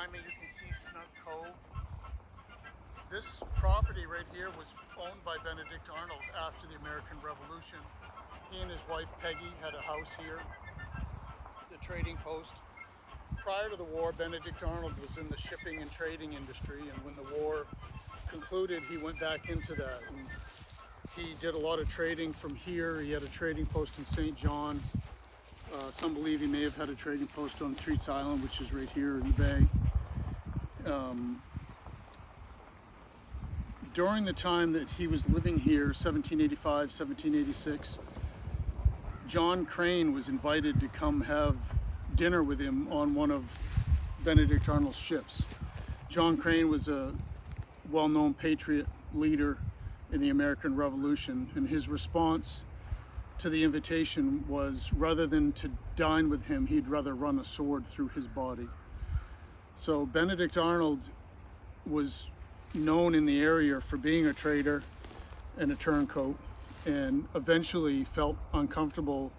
Behind me you can see Snug Cove. This property right here was owned by Benedict Arnold after the American Revolution. He and his wife Peggy had a house here, the trading post. Prior to the war, Benedict Arnold was in the shipping and trading industry, and when the war concluded, he went back into that. And he did a lot of trading from here. He had a trading post in St. John. Some believe he may have had a trading post on Treats Island, which is right here in the bay. During the time that he was living here, 1785, 1786, John Crane was invited to come have dinner with him on one of Benedict Arnold's ships. John Crane was a well-known patriot leader in the American Revolution, and his response to the invitation was, rather than to dine with him, he'd rather run a sword through his body. So Benedict Arnold was known in the area for being a trader and a turncoat, and eventually felt uncomfortable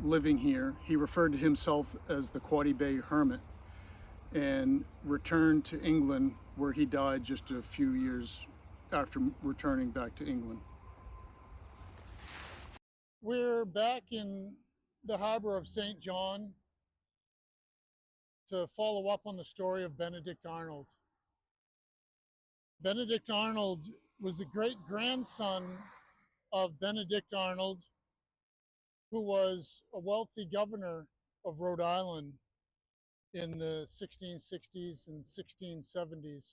living here. He referred to himself as the Quoddy Bay Hermit and returned to England, where he died just a few years after returning back to England. We're back in the harbor of St. John to follow up on the story of Benedict Arnold. Benedict Arnold was the great-grandson of Benedict Arnold, who was a wealthy governor of Rhode Island in the 1660s and 1670s,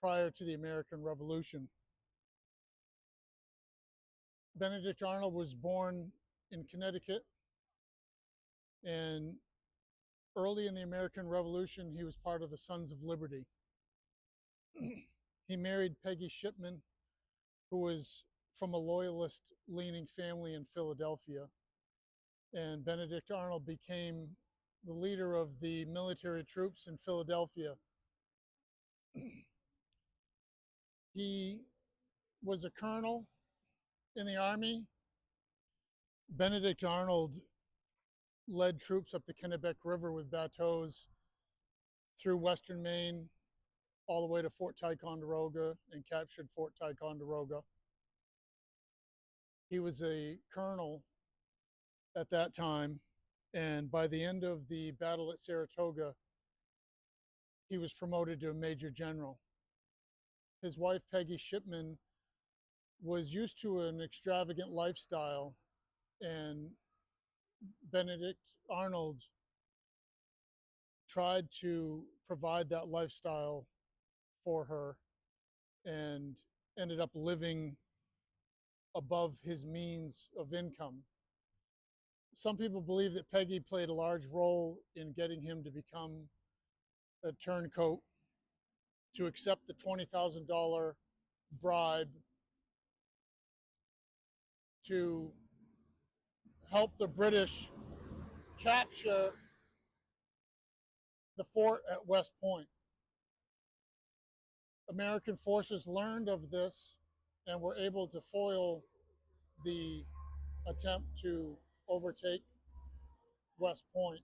prior to the American Revolution. Benedict Arnold was born in Connecticut, and early in the American Revolution, he was part of the Sons of Liberty. He married Peggy Shipman, who was from a loyalist-leaning family in Philadelphia, and Benedict Arnold became the leader of the military troops in Philadelphia. He was a colonel in the Army. Benedict Arnold led troops up the Kennebec River with bateaus through western Maine, all the way to Fort Ticonderoga, and captured Fort Ticonderoga. He was a colonel at that time, and by the end of the battle at Saratoga, he was promoted to a major general. His wife, Peggy Shipman, was used to an extravagant lifestyle, and Benedict Arnold tried to provide that lifestyle for her and ended up living above his means of income. Some people believe that Peggy played a large role in getting him to become a turncoat, to accept the $20,000 bribe to help the British capture the fort at West Point. American forces learned of this and were able to foil the attempt to overtake West Point.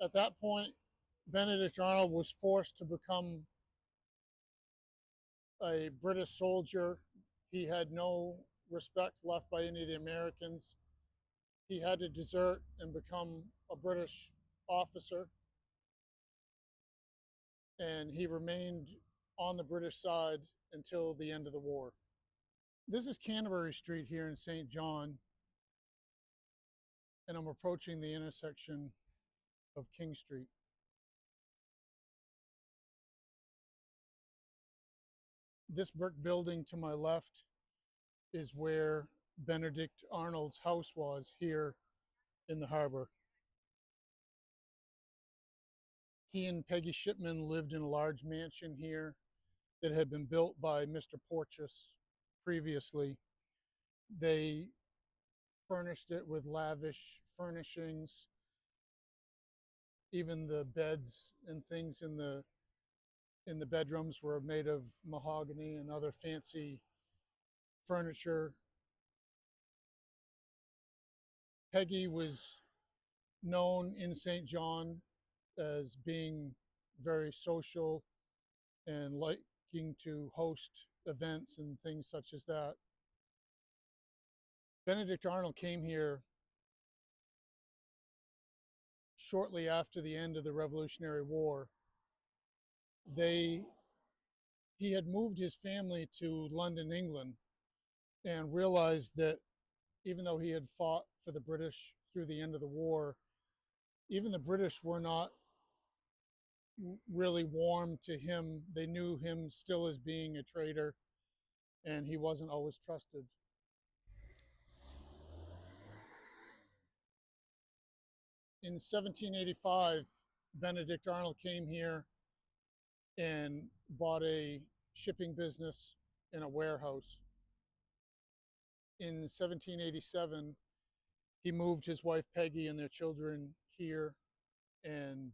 At that point, Benedict Arnold was forced to become a British soldier. He had no respect left by any of the Americans. He had to desert and become a British officer, and he remained on the British side until the end of the war. This is Canterbury Street here in St. John, and I'm approaching the intersection of King Street. This brick building to my left is where Benedict Arnold's house was here in the harbor. He and Peggy Shipman lived in a large mansion here that had been built by Mr. Porteous previously. They furnished it with lavish furnishings. Even the beds and things in the bedrooms were made of mahogany and other fancy furniture. Peggy was known in St. John as being very social and liking to host events and things such as that. Benedict Arnold came here shortly after the end of the Revolutionary War. He had moved his family to London, England, and realized that even though he had fought for the British through the end of the war, even the British were not really warm to him. They knew him still as being a traitor, and he wasn't always trusted. In 1785, Benedict Arnold came here and bought a shipping business in a warehouse. In 1787, he moved his wife Peggy and their children here, and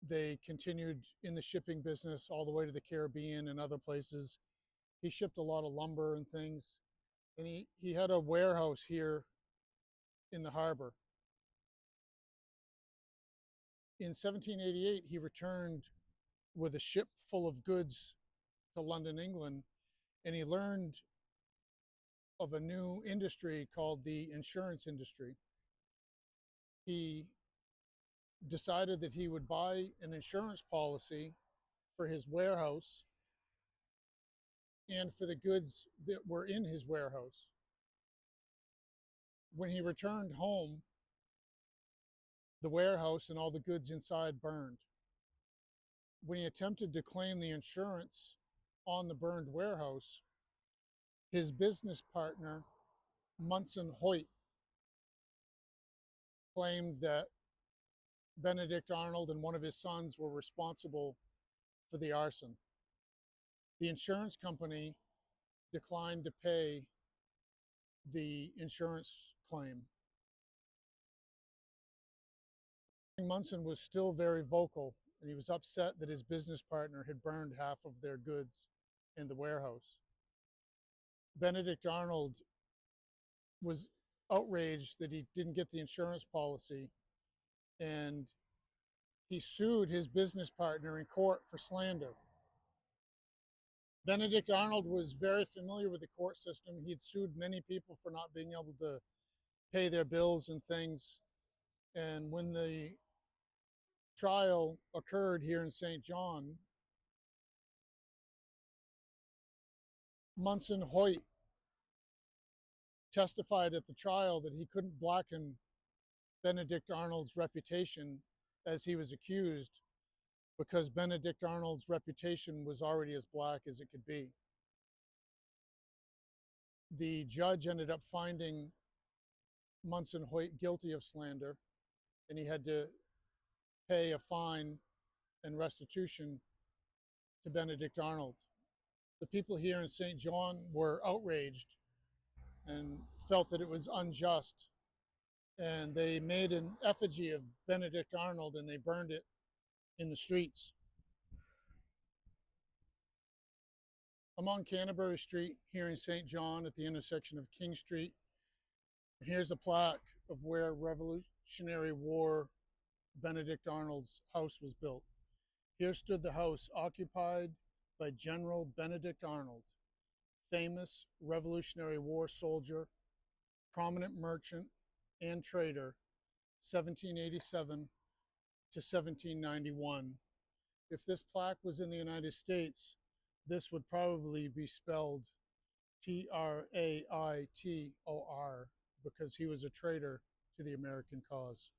they continued in the shipping business all the way to the Caribbean and other places. He shipped a lot of lumber and things, and he had a warehouse here in the harbor. In 1788, he returned with a ship full of goods to London, England, and he learned of a new industry called the insurance industry. He decided that he would buy an insurance policy for his warehouse and for the goods that were in his warehouse. When he returned home, the warehouse and all the goods inside burned. When he attempted to claim the insurance on the burned warehouse, his business partner, Munson Hoyt, claimed that Benedict Arnold and one of his sons were responsible for the arson. The insurance company declined to pay the insurance claim. Munson was still very vocal, and he was upset that his business partner had burned half of their goods in the warehouse. Benedict Arnold was outraged that he didn't get the insurance policy, and he sued his business partner in court for slander. Benedict Arnold was very familiar with the court system. He had sued many people for not being able to pay their bills and things. And when the trial occurred here in St. John, Munson Hoyt testified at the trial that he couldn't blacken Benedict Arnold's reputation as he was accused, because Benedict Arnold's reputation was already as black as it could be. The judge ended up finding Munson Hoyt guilty of slander, and he had to pay a fine and restitution to Benedict Arnold. The people here in St. John were outraged and felt that it was unjust, and they made an effigy of Benedict Arnold and they burned it in the streets. I'm on Canterbury Street here in St. John at the intersection of King Street. Here's a plaque of where Revolutionary War Benedict Arnold's house was built. Here stood the house occupied by General Benedict Arnold, famous Revolutionary War soldier, prominent merchant and trader, 1787 to 1791. If this plaque was in the United States, this would probably be spelled Traitor, because he was a traitor to the American cause.